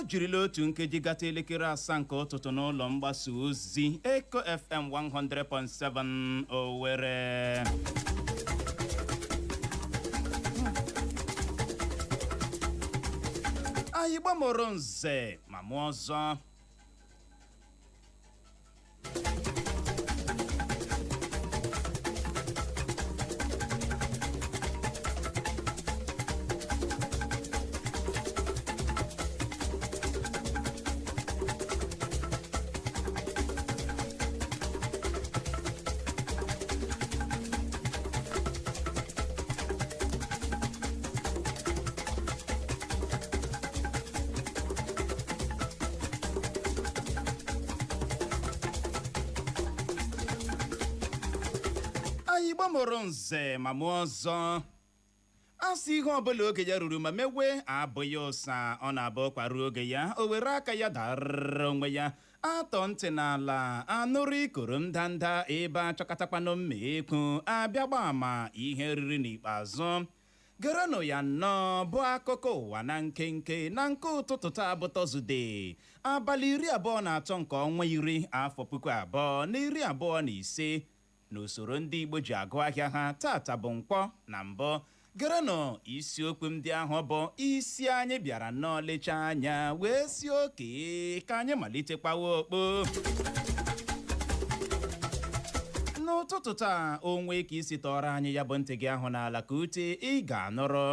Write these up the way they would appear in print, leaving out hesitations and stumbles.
o jirila otu nkeji gata elekere asaa nke ụtụtụ n'ụlọ mgbasa ozi Eko FM 100.7 Owerri. Anyị gbamoro nze ma mụ ọzọ. Igbo mụrụ nze ma mụ ọzọ. Asị ihe ọbụla oge ya ruru ma mewe abụghị ụsa, ọ na-abụ kwaruo oge ya o were aka ya dara onwe ya atọ ntị n'ala anụrụ ikoro ndanda ebe achọkatakwanụ mma ekwu abịa gba ama ihe riri n'ikpeazụ. Gerenụ ya nnọọ bụ akụkọ ụwa na nkenke na nke ụtụtụ taa bụ Tọzụde abalị 23 nke ọnwa iri afọ 2025 n'usoro ndị Igbo ji agụ ahịa ha. Tata bụ Nkwọ na mbụ. Gerenụ isiokwu ndị ahụ bụ isi anyị bịara nnọọ lecha anya wee si oke ka anyị malitekwawa okpo. N'ụtụtụ taa onwe ka isi tọrọ anyị ya bụ ntị gị ahụ n'ala ka ute ị ga-anụrụ.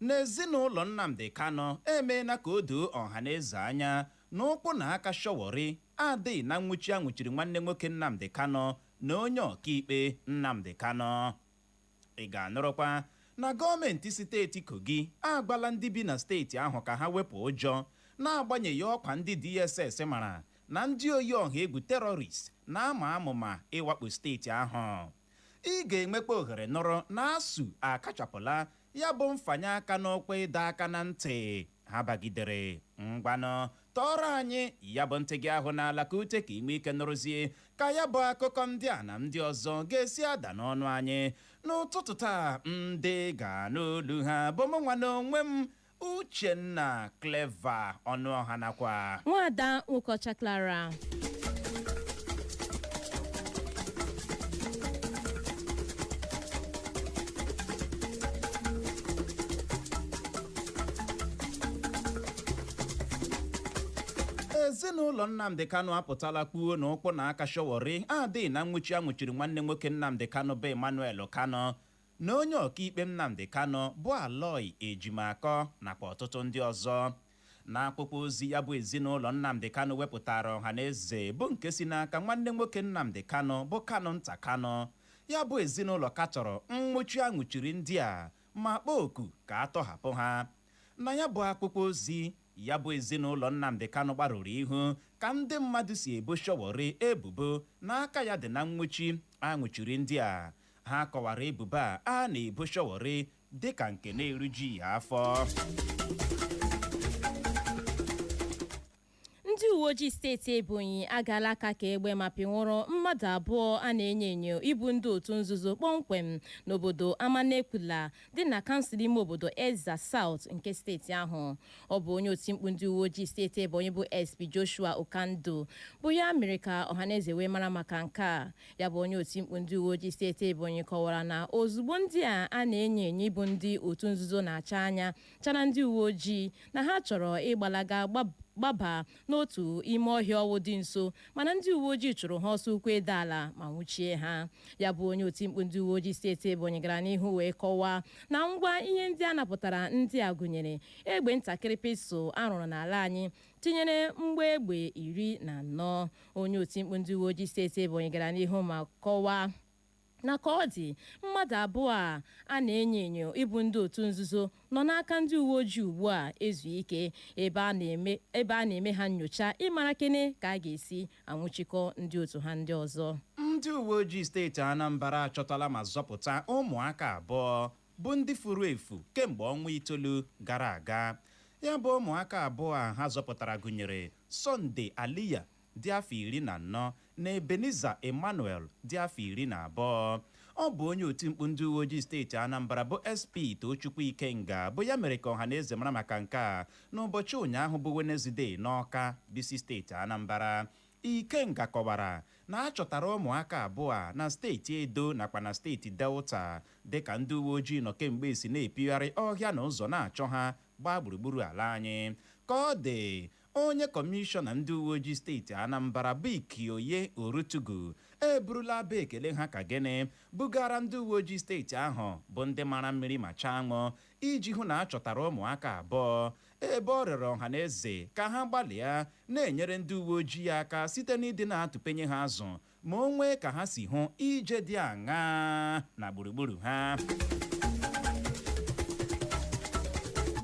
N'ezinụlọ Nnamdi Kanu emeela ka o doo ọha na eze anya n'ụkwụ na aka Shọwọrị adịghị na nwụchi anwụchiri nwanne nwoke Nnamdi Kanu na onye ọkaikpe Nnamdi Kanu. Ị ga-anụrụkwa na gọọmenti steeti Kogi agbala ndị bi na steeti ahụ ka ha wepụ ụjọ na-agbanyeghị ọkwa ndị DSS mara na ndị oyi ọha egwu terọrist na-ama amụma ịwakpo steeti ahụ. Ị ga-enwekwa ohere nọrọ na ASUU akachapụla ya bụ mfanye aka n'ọkwa ịdọ aka na ntị ha bagidere. Ngwanụ tọrọ anyị ya bụ ntị gị ahụ n'ala ka ute ka inwe ike nụrụzie ka ya bụ akụkọ ndị a na ndị ọzọ ga-esi ada n'ọnụ anyị n'ụtụtụ taa. Ndị ga n'olu ha bụ mụ nwa n'onwe m Uchenna Clever Ọnụọha nakwa Nwada Ụkọcha Clara. Ezinụlọ Nnamdi Kanu apụtala kwuo na ụkwụ na aka Shọwọrị adịghị na nwụchi anwụchiri nwanne nwoke Nnamdi Kanu bụ Emmanuel Kanu na onye ọkaikpe Nnamdi Kanu bụ Aloy Ejimakọ nakwa ọtụtụ ndị ọzọ. N'akwụkwọ ozi ya bụ ezinụlọ Nnamdi Kanu wepụtara ọha na eze bụ nke si n'aka nwanne nwoke Nnamdi Kanu bụ Kanu Nta Kanu. Ya bụ ezinụlọ katọrọ nwụchi anwụchiri ndị a ma kpọọ oku ka a tọhapụ ha. Na ya bụ akwụkwọ ozi ya bụ ezinụlọ Nnamdi Kanu gbarụrụ ihu ka ndị mmadụ si ebo Shọwọrị ebubo n'aka ya dị na nwụchi anwụchiri ndị a. Ha kọwara ebubo a na-ebo Shọwọrị dịka nke na-eruji ya afọ. Ndị uwe ojii steeti Ebonyi agaala aka ka egbe ma pinwụrụ mmadụ abụọ a na-enyo enyo ibu ndị otu nzuzo kpọmkwem n'obodo Amanekula dị na kansụl ime obodo Ezza South nke steeti ahụ. Ọ bụ onye otimkpu ndị uwe ojii steeti Ebonyi bụ SP Joshua Okando bụ ya mere ka ọhaneze wee mara maka nke a. Ya bụ onye otimkpu ndị uwe ojii steeti Ebonyi kọwara na ozugbo ndị a na-enyo enyo ibu ndị otu nzuzo na-acha anya chara ndị uwe ojii na ha chọrọ ịgbalaga gbaba n'otu ime ọhịa ọwụ dị nso, mana ndị uwe ojii chụrụ ha ọsọ ukwu ede ala ma nwụchie ha. Ya bụ onye otimkpu ndị uwe ojii steeti Ebonyi gara n'ihu wee kọwaa na ngwa ihe ndị a napụtara ndị a gụnyere egbe ntakịrị pistol arụrụ n'ala anyị tinyere mgba egbe 14. Onye otimkpu ndị uwe ojii steeti Ebonyi gara n'ihu ma kọwaa na ka ọ dị mmadụ abụọ a na-enyo enyo ịbụ ndị otu nzuzo nọ n'aka ndị uwe ojii ugbu a ezu ike ebe a na-eme ha nnyocha ịmara kene ka a ga-esi anwụchikọ ndị otu ha ndị ọzọ. Ndị uwe ojii steeti Anambra achọtala ma zọpụta ụmụaka abụọ bụ ndị furu efu kemgbe ọnwa 9 gara aga. Ya bụ ụmụaka abụọ ha zọpụtara gụnyere Sunday Aliya dị afọ 14 na Ebenezer Emmanuel dị afọ 12. ọ bụ onye otimkpu ndị uwe ojii steeti Anambra bụ SP Tochukwu Ikenga bụ ya mere ka ọhaneze mara maka nke a n'ụbọchị ụnyaahụ bụ Wenezdee n'Ọka bisi steeti Anambra. Ikenga kọwara na a chọtara ụmụaka abụọ na steeti Edo nakwa na steeti Delta dịka ndị uwe ojii nọ kemgbe esi na-epigharị ọhịa na ụzọ na-achọ ha gbaa gburugburu ala anyị. Ka ọ dị, onye kọmishọna ndị uwe ojii steeti Anambra bụ Ikioye Orutugu eburula abụ ekele ha ka gịnị bugara ndị uwe ojii steeti ahụ bụ ndị mara mmiri ma chaa aṅụ iji hụ na a chọtara ụmụaka abụọ, ebe ọ rịọrọ ọhaneze ka ha gbalịa na-enyere ndị uwe ojii aka site n'ịdị na-atụpenye ha azụ ma o nwee ka ha si hụ ije dị aṅaa na gburugburu ha.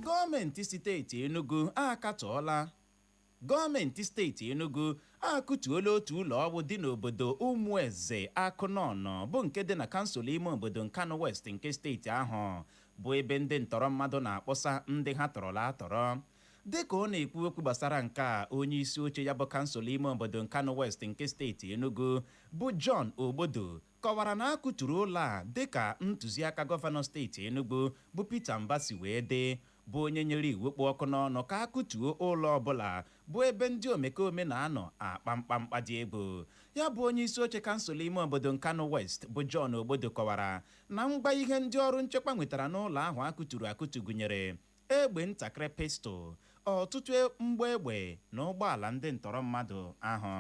Gọọmenti steeti Enugu akụtuola otu ụlọ ọgwụ dị n'obodo Ụmụeze Akụnọnọ bụ nke dị na kansụl ime obodo Nkanu West nke steeti ahụ bụ ebe ndị ntọrọ mmadụ na-akpọsa ndị ha tọrọla atọrọ. Dịka ọ na-ekwu okwu gbasara nke a, onye isi oche ya bụ kansụl ime obodo Nkanu West nke steeti Enugu bụ John Ogbodo kọwara na akụturu ụlọ a dịka ntụziaka gọvanọ steeti Enugu bụ Peter Mbasi wee dị, bụ onye nyere iwu kpụ ọkụ n'ọnụ ka akụtuo ụlọ ọbụla bụ ebe ndị omekome na-anọ akpa mkpamkpa dị egwu. Ya bụ onye isi oche kansụl ime obodo Nkanu West bụ John Ogbodo kọwara na ngwa ihe ndị ọrụ nchekwa nwetara n'ụlọ ahụ akụturu akụtu gụnyere egbe ntakịrị pistol, ọtụtụ mgbọ egbe na ụgbọala ndị ntọrọ mmadụ ahụ.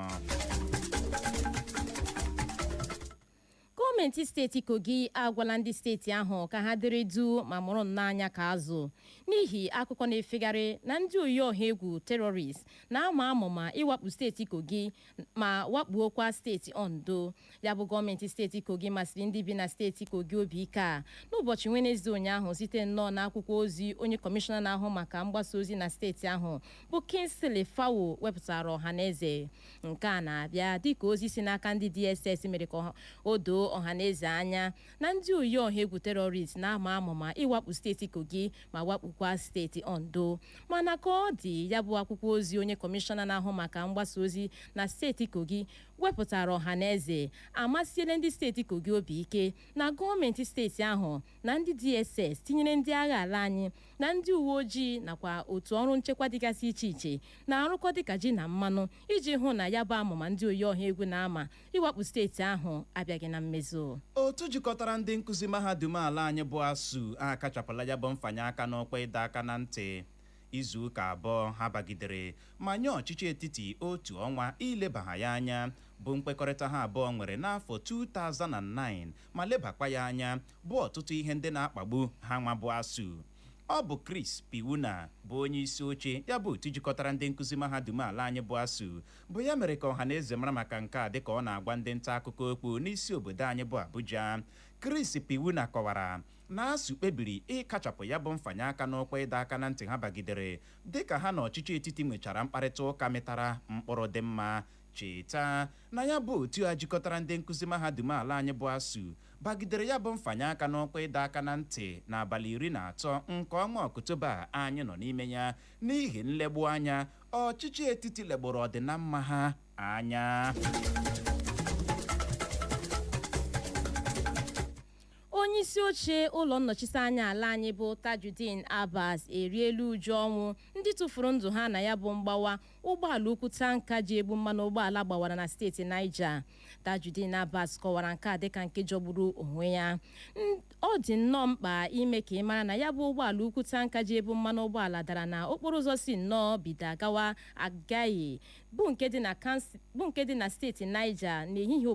Gọọmenti steeti Kogi agwala ndị steeti ahụ ka ha dịrị du ma mụrụ n'anya ka azụ n'ihi akụkọ na-efegharị na ndị oyi ọha egwu terọrist na-ama amụma ịwakpu steeti Kogi ma wakpuokwa steeti Ondo. Ya bụ gọọmenti steeti Kogi masịrị ndị bi na steeti Kogi obi ike a n'ụbọchị Wenezdee ụnyaahụ site nnọọ n'akwụkwọ ozi onye kọmishọna na-ahụ maka mgbasa ozi na steeti ahụ bụ Kingsley Fawo wepụtara ọhaneze. Nke a na-abịa dịka ozi si n'aka ndị DSS mere ka o doo ọhaneze anya na ndị oyi ọha egwu terọrist na-ama amụma ịwakpu steeti Kogi ma wakpukwa steeti Ondo. Mana ka ọ dị, ya bụ akwụkwọ ozi onye kọmishọna na-ahụ maka mgbasa ozi na steeti Kogi wepụtara ọhaneze amasịela ndị steeti Kogi obi ike na gọọmenti steeti ahụ na ndị DSS tinyere ndị agha ala anyị na ndị uwe ojii nakwa otu ọrụ nchekwa dịgasị iche iche na-arụkọ dịka ji na mmanụ iji hụ na ya bụ amụma ndị oyi ọha egwu na-ama ịwakpu steeti ahụ abịaghị na mmezu. Otu jikọtara ndị nkụzi mahadum ala anyị bụ ASUU akachapụla ya bụ mfanye aka n'ọkwa ịdọ aka na ntị. Izu ụka abụọ ha bagidere ma nye ọchịchị etiti otu ọnwa ileba ha ya anya bụ mkpekọrịta ha abụọ nwere n'afọ 2009 ma lebakwa ya anya bụ ọtụtụ ihe ndị na-akpagbu ha nwa bụ ASUU. Ọ bụ Chris Piwuna bụ onye isi oche ya bụ otu jikọtara ndị nkụzi mahadum ala anyị bụ ASUU bụ ya mere ka ọhaneze mara maka nke a dịka ọ na-agwa ndị nta akụkọ okwu n'isi obodo anyị bụ Abuja. Chris Piwuna kọwara na ASUU kpebiri ịkachapụ ya bụ mfanye aka n'ọkwa ịdọ aka na ntị ha bagidere dịka ha na ọchịchị etiti nwechara mkparịta ụka metara mkpụrụ dị mma. Cheta na ya bụ otu a jikọtara ndị nkụzi mahadum ala anyị bụ ASUU bagidere ya bụ mfanye aka n'ọkwa ịdọ aka na ntị n'abalị 13 nke ọnwa Ọktoba anyị nọ n'ime ya n'ihi nlegbu anya ọchịchị etiti legburu ọdịnamma ha anya. Onye isi oche ụlọ nnọchiteanya ala anyị bụ Tajudeen Abbas eriela uju ọnwụ ndị tụfuru ndụ ha na ya bụ mgbawa ụgbọala ukwu tanka ji egbu mmanụ ụgbọala gbawara na steeti Niger. Tajudeen Abbas kọwara nke a dịka nke jọgburu onwe ya. Ọ dị nnọọ mkpa ime ka ị mara na ya bụ ụgbọala ukwu tanka ji ebu mmanụ ụgbọala dara na okporo ụzọ si nnọọ bido gawa Agaghị bụ nke dị na steeti Niger n'ehihie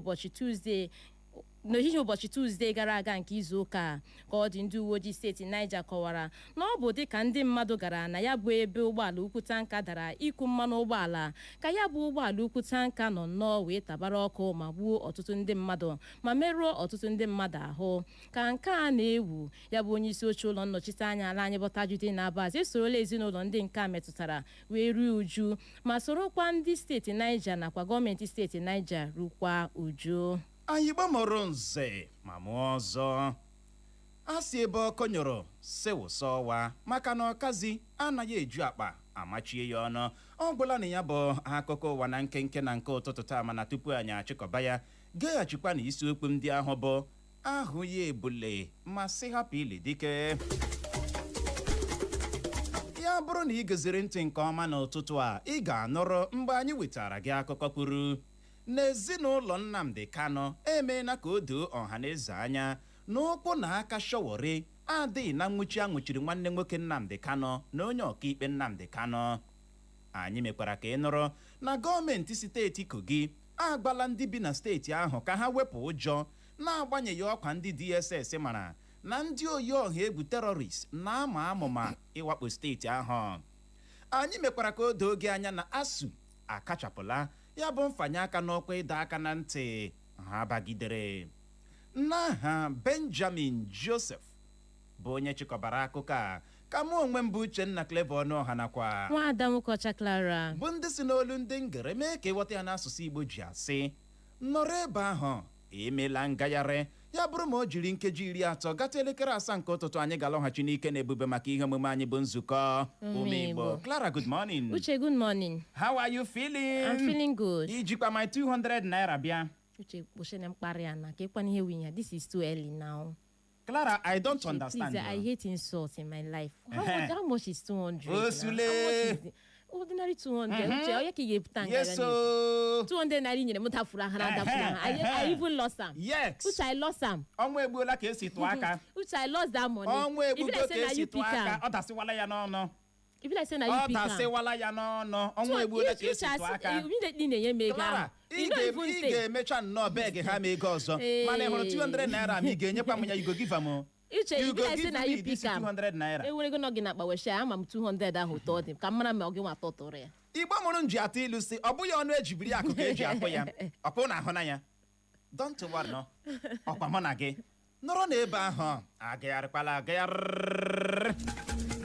ụbọchị Tuzdee gara aga nke izu ụka. Ka ọ dị, ndị uwe ojii steeti Niger kọwara na ọ bụ dịka ndị mmadụ gara na ya bụ ebe ụgbọala ukwu tanka dara ịkụ mmanụ ụgbọala ka ya bụ ụgbọala ukwu tanka nọ nnọọ wee tabara ọkụ ma gbuo ọtụtụ ndị mmadụ ma merụọ ọtụtụ ndị mmadụ ahụ. Ka nke a na-ewu, ya bụ onye isi oche ụlọ nnọchiteanya ala anyị bụ Tajudeen Abbas esorola ezinụlọ ndị nke a metụtara wee ruo uju ma sorokwa ndị steeti Niger nakwa gọọmenti steeti Niger rukwa uju. Anyị gbamọrọ nze ma mụọ ọzọ. A sị ebe ọkọ nyụrụ sewụsa ọwa maka na ọkazi anaghị eju akpa amachie ya ọnụ. Ọ gwụla na ya bụ akụkọ ụwa na nkenke na nke ụtụtụ taa, mana tupu anyị achịkọba ya geghachikwa na isiokwu ndị ahụ bụ ahụ ya ebule ma sị hapụ ili dike. Ya bụrụ na ị geziri ntị nke ọma n'ụtụtụ a, ị ga-anụrụ mgbe anyị wetara gị akụkọ kwuru n'ezinụlọ Nnamdi Kanu emeela ka o doo ọhaneze anya na ụkwụ na aka Sowore adịghị na nwụchi a nwụchiri nwanne nwoke Nnamdi Kanu na onye ọkaikpe Nnamdi Kanu. Anyị mekwara ka ị nụrụ na gọọmenti steeti Kogi agbala ndị bi na steeti ahụ ka ha wepụ ụjọ na-agbanyeghị ọkwa ndị DSS mara na ndị oyi ọha egwu terọrist na-ama amụma ịwakpo steeti ahụ. Anyị mekwara ka o doo gị anya na ASUU akachapụla ya bụ mfanye aka n'ọkwa ịdọ aka na ntị ha bagidere. N'aha Benjamin Joseph bụ onye chịkọbara akụkọ a, ka mụ onwe m bụ Uchenna Clever Ọnụọha nakwa Nwaada Nwokocha Clara bụ ndị si n'olu ndị ngere mee ka ịghọta ya n'asụsụ Igbo ji asị nọrọ ebe ahụ emeela ngagharị. Ya bụrụ ma o jiri nkeji 30 gata elekere 7 nke ụtụtụ, anyị ga-alọghachi n'ike na ebube maka ihe omume anyị bụ nzukọ ụmụ Igbo. Clara, good morning. Uche, good morning. How are you feeling? I'm feeling good. Ijikwa my 200 naira bịa. Uche, kpochene mkparị ya na ka ịkwana ihe winya. This is too early now. Clara, I don't Uche, understand. Please, I hate insults in my life. How much is 200? Oh, now? Sule. How much is ordinary 200? Uche, oye ka ị ga-epụta nga Yes, so 200 naira nyere m dafuru ahara dafuru aha. I even lost am. yes. Uche, I lost am. Ọnwa egbuola ka esi tụọ aka. Uche, I lost that money. Ọnwa If egbugo like say ka na esi you tụọ pick aka. am. Ọ dasịwala ya n'ọnụ. If like say na Ọ you pick am. dasịwala ya n'ọnụ. Ọnwa egbuola ka esi tụọ aka. Immediately na-enye m ego Clara, ahụ. ị You don't even take. ga-emecha nnọọ beg ha ma ego ọzọ. Mana ị hụrụ 200 naira ma ị ga-enyekwa m ya, you go give am. Uche, You if go like say give na me you this pick am. 200 naira. Ewere ego nọ gị n'akpa wee share, ama m 200 ahụ tọọ dị ka m mara ma ọ gị nwa tọtụrụ ya. Igbo mụrụ nji atụ ilu si ọ bụghị ọnụ ejibiri akụ ka eji akpụ ya. Ọkpụ na ahụ na ya. Don't worry no. Ọkwa mụ na gị nọrọ n'ebe ahụ agagharịkwala agagharị.